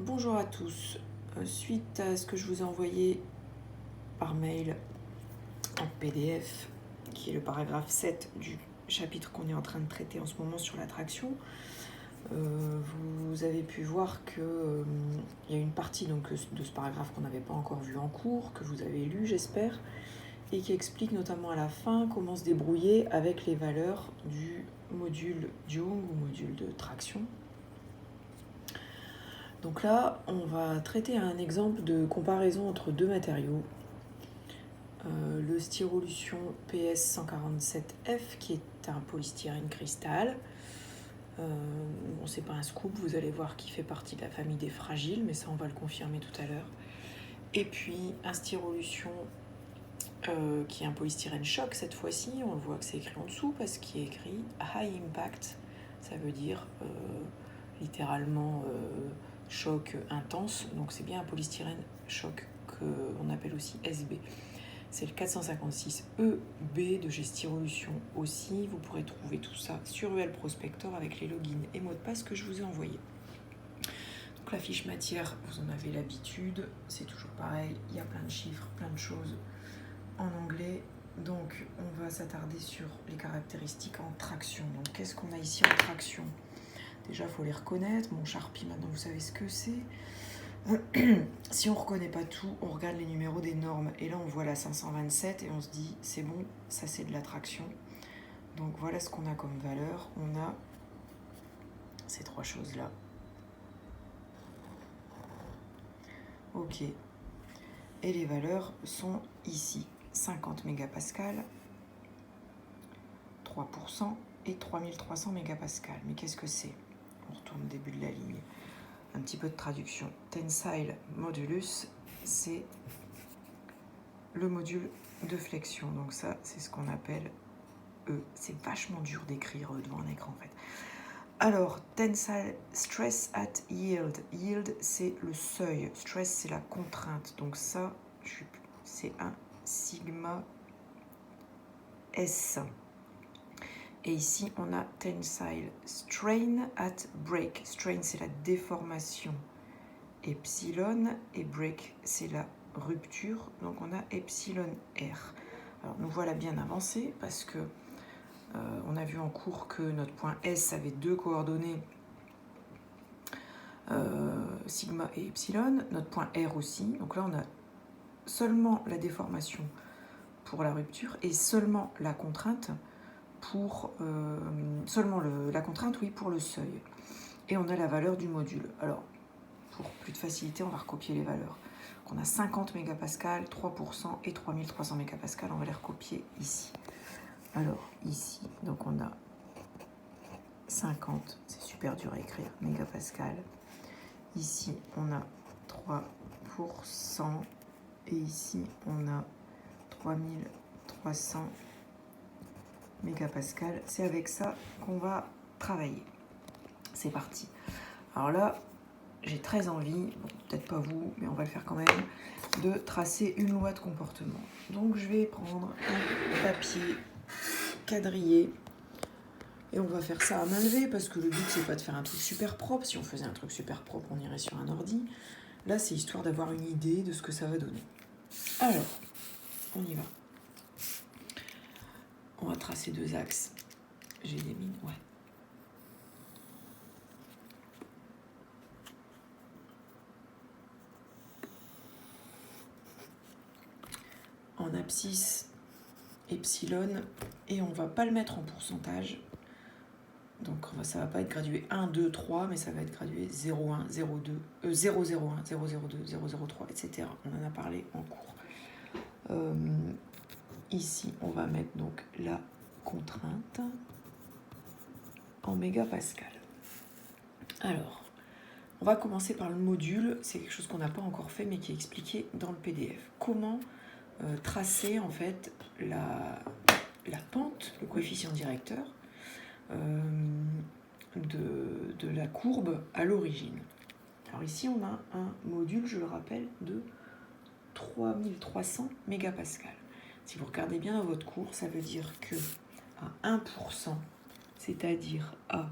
Bonjour à tous. Suite à ce que je vous ai envoyé par mail en PDF, qui est le paragraphe 7 du chapitre qu'on est en train de traiter en ce moment sur l'attraction, vous avez pu voir qu'il y a une partie donc, de ce paragraphe qu'on n'avait pas encore vu en cours, que vous avez lu j'espère, et qui explique notamment à la fin comment se débrouiller avec les valeurs du module Jung ou module de traction. Donc là, on va traiter un exemple de comparaison entre deux matériaux. Le Styrolution PS147F, qui est un polystyrène cristal. Bon, c'est pas un scoop, vous allez voir qu'il fait partie de la famille des fragiles, mais ça, on va le confirmer tout à l'heure. Et puis, un Styrolution qui est un polystyrène choc cette fois-ci. On le voit que c'est écrit en dessous parce qu'il est écrit High Impact. Ça veut dire littéralement choc intense. Donc c'est bien un polystyrène choc qu'on appelle aussi SB. C'est le 456EB de chez Styrolution aussi. Vous pourrez trouver tout ça sur UL Prospector avec les logins et mots de passe que je vous ai envoyés. Donc la fiche matière, vous en avez l'habitude. C'est toujours pareil. Il y a plein de chiffres, plein de choses en anglais. Donc on va s'attarder sur les caractéristiques en traction. Donc qu'est-ce qu'on a ici en traction ? Déjà, il faut les reconnaître. Mon Sharpie, maintenant, vous savez ce que c'est. Si on ne reconnaît pas tout, on regarde les numéros des normes. Et là, on voit la 527 et on se dit, c'est bon, ça c'est de la traction. Donc voilà ce qu'on a comme valeur. On a ces trois choses-là. Ok. Et les valeurs sont ici. 50 mégapascales, 3% et 3300 mégapascales. Mais qu'est-ce que c'est ? On retourne au début de la ligne. Un petit peu de traduction. Tensile modulus, c'est le module de flexion. Donc ça, c'est ce qu'on appelle E. C'est vachement dur d'écrire devant un écran en fait. Alors, tensile stress at yield. Yield, c'est le seuil. Stress, c'est la contrainte. Donc ça, c'est un sigma S. Et ici, on a tensile strain at break. Strain, c'est la déformation. Epsilon et break, c'est la rupture. Donc on a epsilon R. Alors nous voilà bien avancés parce que on a vu en cours que notre point S avait deux coordonnées, sigma et epsilon. Notre point R aussi. Donc là on a seulement la déformation pour la rupture et seulement la contrainte pour pour le seuil. Et on a la valeur du module. Alors pour plus de facilité, on va recopier les valeurs. Donc on a 50 mégapascales, 3% et 3300 mégapascales. On va les recopier ici. Alors, ici, donc on a 50, c'est super dur à écrire, mégapascales. Ici, on a 3%. Et ici, on a 3300 mégapascales. C'est avec ça qu'on va travailler. C'est parti. Alors là, j'ai très envie, bon, peut-être pas vous, mais on va le faire quand même, de tracer une loi de comportement. Donc je vais prendre un papier quadrillé et on va faire ça à main levée parce que le but c'est pas de faire un truc super propre. Si on faisait un truc super propre, on irait sur un ordi. Là, c'est histoire d'avoir une idée de ce que ça va donner. Alors, on y va. On va tracer deux axes. J'ai des mines, ouais. En abscisse epsilon et on va pas le mettre en pourcentage. Donc ça va pas être gradué 1, 2, 3, mais ça va être gradué 0,1, 0,2, 0,01, 0,02, 0,03, etc. On en a parlé en cours. Ici, on va mettre donc la contrainte en mégapascal. Alors, on va commencer par le module. C'est quelque chose qu'on n'a pas encore fait, mais qui est expliqué dans le PDF. Comment tracer en fait la pente, le coefficient directeur de la courbe à l'origine. Alors ici, on a un module, je le rappelle, de 3300 mégapascales. Si vous regardez bien dans votre cours, ça veut dire que à 1%, c'est-à-dire à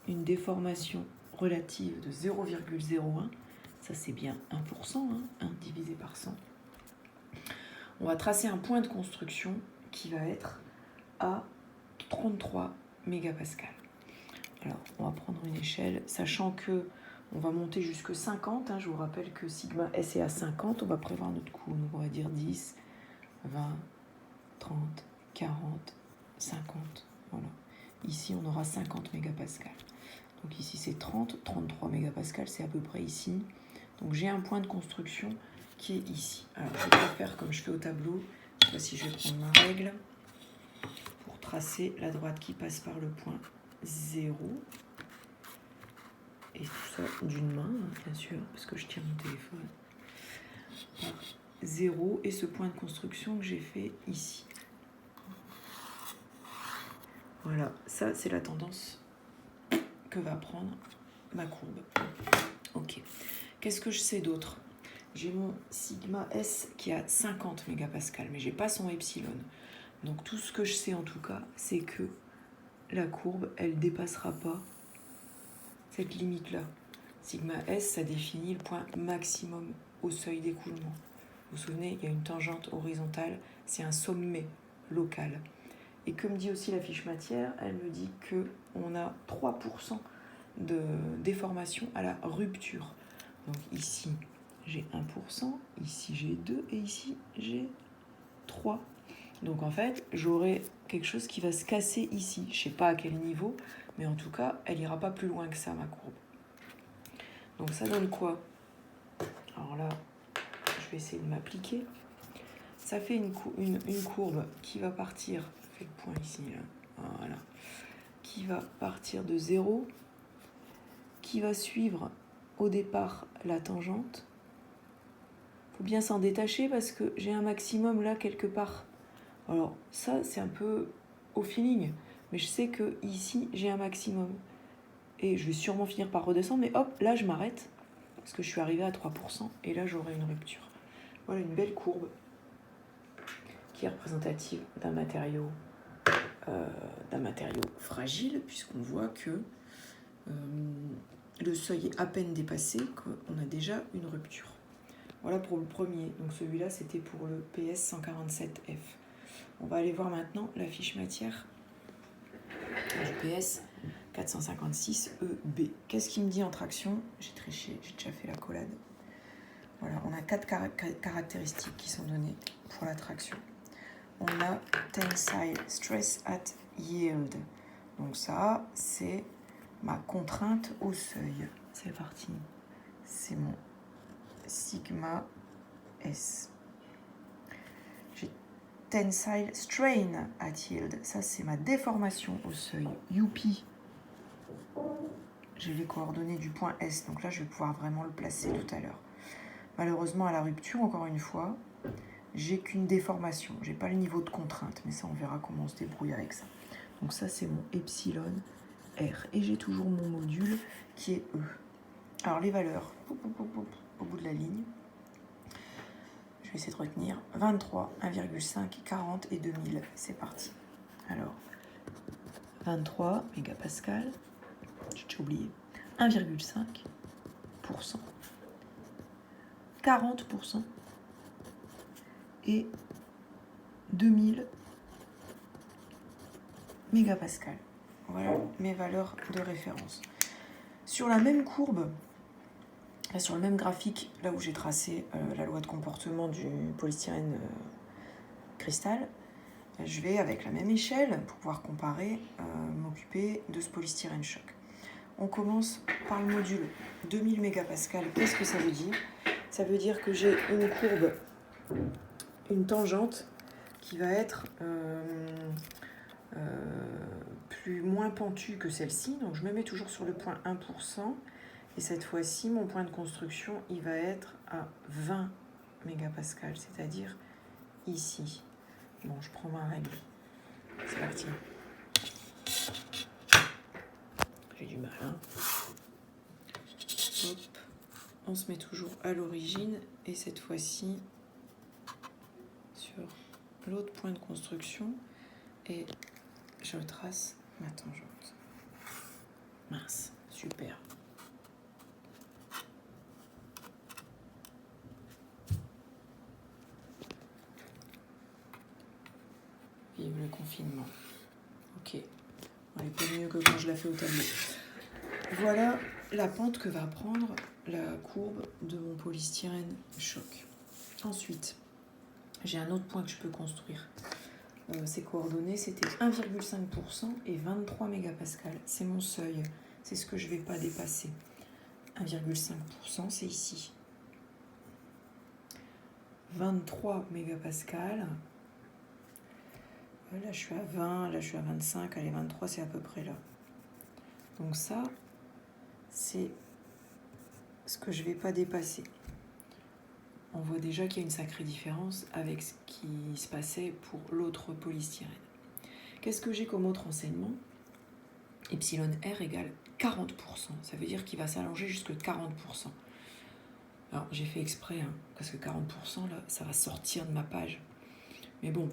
une déformation relative de 0,01, Ça, c'est bien 1%, hein, 1 divisé par 100. On va tracer un point de construction qui va être à 33 mégapascales. Alors, on va prendre une échelle, sachant que on va monter jusque 50. Hein, je vous rappelle que sigma S est à 50. On va prévoir notre coût. Donc, on va dire 10, 20, 30, 40, 50. Voilà. Ici, on aura 50 mégapascales. Donc ici, c'est 30, 33 mégapascales, c'est à peu près ici. Donc j'ai un point de construction qui est ici. Alors, je vais faire comme je fais au tableau. Cette fois-ci, je vais prendre ma règle pour tracer la droite qui passe par le point 0. Et tout ça d'une main, hein, bien sûr, parce que je tiens mon téléphone. Par 0 et ce point de construction que j'ai fait ici. Voilà, ça c'est la tendance que va prendre ma courbe. Ok. Qu'est-ce que je sais d'autre? J'ai mon sigma S qui est à 50 mégapascales, mais j'ai pas son epsilon. Donc tout ce que je sais en tout cas, c'est que la courbe, elle dépassera pas cette limite-là. Sigma S, ça définit le point maximum au seuil d'écoulement. Vous vous souvenez, il y a une tangente horizontale, c'est un sommet local. Et comme dit aussi la fiche matière, elle me dit qu'on a 3% de déformation à la rupture. Donc ici, j'ai 1%, ici j'ai 2 et ici j'ai 3. Donc en fait, j'aurai quelque chose qui va se casser ici. Je ne sais pas à quel niveau, mais en tout cas, elle n'ira pas plus loin que ça, ma courbe. Donc ça donne quoi? Alors là, je vais essayer de m'appliquer. Ça fait une courbe qui va partir, je fais le point ici, là. Voilà, qui va partir de 0, qui va suivre au départ la tangente. Il faut bien s'en détacher parce que j'ai un maximum là quelque part. Alors ça, c'est un peu au feeling, mais je sais que ici, j'ai un maximum. Et je vais sûrement finir par redescendre, mais hop, là, je m'arrête parce que je suis arrivée à 3%, et là, j'aurai une rupture. Voilà une belle courbe qui est représentative d'un matériau fragile, puisqu'on voit que le seuil est à peine dépassé, qu'on a déjà une rupture. Voilà pour le premier. Donc celui-là, c'était pour le PS 147F. On va aller voir maintenant la fiche matière du PS 456EB. Qu'est-ce qu'il me dit en traction? J'ai triché, j'ai déjà fait la collade. Voilà, on a 4 caractéristiques qui sont données pour la traction. On a tensile stress at yield. Donc ça, c'est ma contrainte au seuil. C'est parti. C'est mon sigma S. J'ai tensile strain at yield. Ça, c'est ma déformation au seuil. UP. J'ai les coordonnées du point S. Donc là, je vais pouvoir vraiment le placer tout à l'heure. Malheureusement, à la rupture, encore une fois, j'ai qu'une déformation. J'ai pas le niveau de contrainte, mais ça, on verra comment on se débrouille avec ça. Donc ça, c'est mon epsilon R. Et j'ai toujours mon module qui est E. Alors, les valeurs, au bout de la ligne, je vais essayer de retenir 23, 1,5, 40 et 2000. C'est parti. Alors, 23 mégapascales, j'ai déjà oublié, 1,5%, 40% et 2000 mégapascales. Voilà mes valeurs de référence. Sur la même courbe, sur le même graphique, là où j'ai tracé la loi de comportement du polystyrène cristal, je vais, avec la même échelle, pour pouvoir comparer, m'occuper de ce polystyrène choc. On commence par le module 2000 mégapascales. Qu'est-ce que ça veut dire? Ça veut dire que j'ai une courbe, une tangente qui va être moins pentue que celle-ci. Donc je me mets toujours sur le point 1%. Et cette fois-ci, mon point de construction, il va être à 20 mégapascales, c'est-à-dire ici. Bon, je prends ma règle. C'est parti. J'ai du mal, hein. Hop. On se met toujours à l'origine. Et cette fois-ci, sur l'autre point de construction. Et je trace ma tangente. Mince, super. confinement. Ok, elle est pas mieux que quand je la fais au tableau. Voilà la pente que va prendre la courbe de mon polystyrène choc. Ensuite, j'ai un autre point que je peux construire. Ces coordonnées, c'était 1,5% et 23 mégapascales. C'est mon seuil, c'est ce que je ne vais pas dépasser. 1,5%, c'est ici. 23 mégapascales. Là, je suis à 20, là, je suis à 25. Allez, 23, c'est à peu près là. Donc ça, c'est ce que je ne vais pas dépasser. On voit déjà qu'il y a une sacrée différence avec ce qui se passait pour l'autre polystyrène. Qu'est-ce que j'ai comme autre enseignement ? Epsilon R égale 40%. Ça veut dire qu'il va s'allonger jusque 40%. Alors, j'ai fait exprès, parce que 40%, là, ça va sortir de ma page. Mais bon,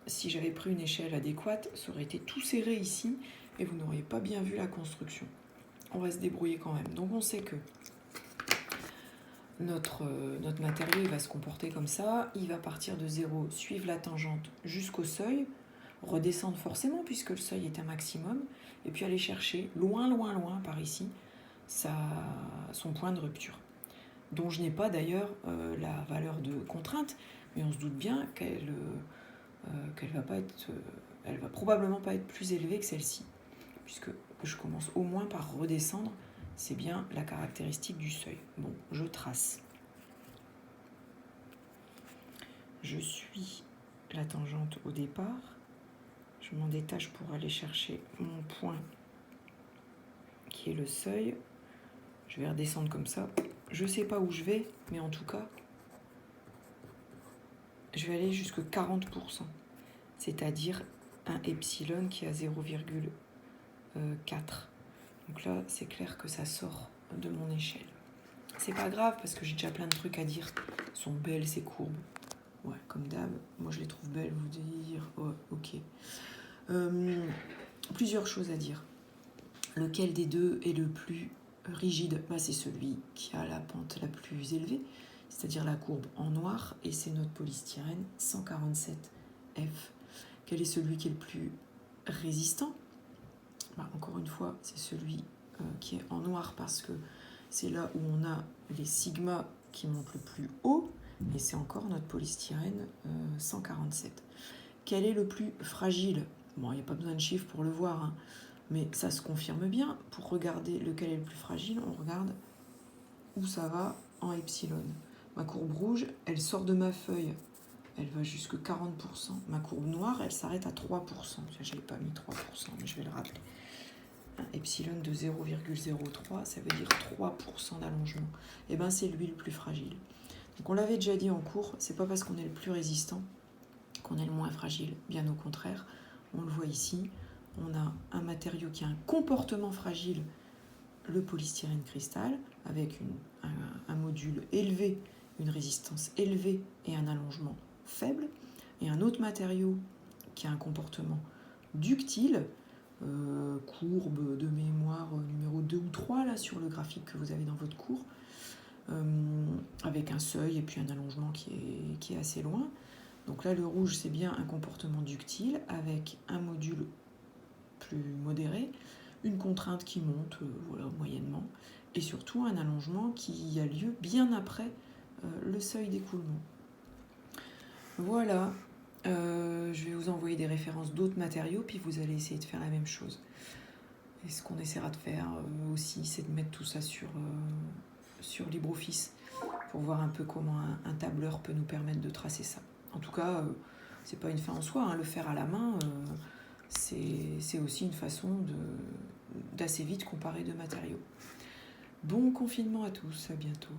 si j'avais pris une échelle adéquate, ça aurait été tout serré ici, et vous n'auriez pas bien vu la construction. On va se débrouiller quand même. Donc, on sait que notre matériau il va se comporter comme ça. Il va partir de 0, suivre la tangente jusqu'au seuil, redescendre forcément, puisque le seuil est un maximum, et puis aller chercher loin, loin, loin, par ici, son point de rupture, dont je n'ai pas d'ailleurs la valeur de contrainte, mais on se doute bien qu'elle va probablement pas être plus élevée que celle-ci, puisque je commence au moins par redescendre, c'est bien la caractéristique du seuil. Bon, je trace. Je suis la tangente au départ, je m'en détache pour aller chercher mon point qui est le seuil. Je vais redescendre comme ça. Je ne sais pas où je vais, mais en tout cas, je vais aller jusqu'à 40%, c'est-à-dire un epsilon qui est à 0,4. Donc là, c'est clair que ça sort de mon échelle. C'est pas grave parce que j'ai déjà plein de trucs à dire. Elles sont belles ces courbes. Ouais, comme d'hab, moi je les trouve belles, vous dire. Oh, ok. Plusieurs choses à dire. Lequel des deux est le plus rigide ? C'est celui qui a la pente la plus élevée, c'est-à-dire la courbe en noir, et c'est notre polystyrène 147F. Quel est celui qui est le plus résistant ? Encore une fois, c'est celui qui est en noir parce que c'est là où on a les sigma qui montent le plus haut, et c'est encore notre polystyrène 147. Quel est le plus fragile ? Bon, il n'y a pas besoin de chiffres pour le voir, mais ça se confirme bien. Pour regarder lequel est le plus fragile, on regarde où ça va en epsilon. Ma courbe rouge, elle sort de ma feuille, elle va jusque 40%. Ma courbe noire, elle s'arrête à 3%. Je n'ai pas mis 3%, mais je vais le rappeler. Un epsilon de 0,03, ça veut dire 3% d'allongement. Et bien, c'est lui le plus fragile. Donc, on l'avait déjà dit en cours, c'est pas parce qu'on est le plus résistant qu'on est le moins fragile. Bien au contraire, on le voit ici. On a un matériau qui a un comportement fragile, le polystyrène cristal, avec un module élevé, une résistance élevée et un allongement faible, et un autre matériau qui a un comportement ductile, courbe de mémoire numéro 2 ou 3 là, sur le graphique que vous avez dans votre cours, avec un seuil et puis un allongement qui est assez loin. Donc là, le rouge, c'est bien un comportement ductile avec un module plus modéré, une contrainte qui monte moyennement, et surtout un allongement qui a lieu bien après le seuil d'écoulement. Voilà, je vais vous envoyer des références d'autres matériaux, puis vous allez essayer de faire la même chose. Et ce qu'on essaiera de faire aussi, c'est de mettre tout ça sur LibreOffice, pour voir un peu comment un tableur peut nous permettre de tracer ça. En tout cas, c'est pas une fin en soi, le faire à la main, c'est aussi une façon d'assez vite comparer deux matériaux. Bon confinement à tous, à bientôt.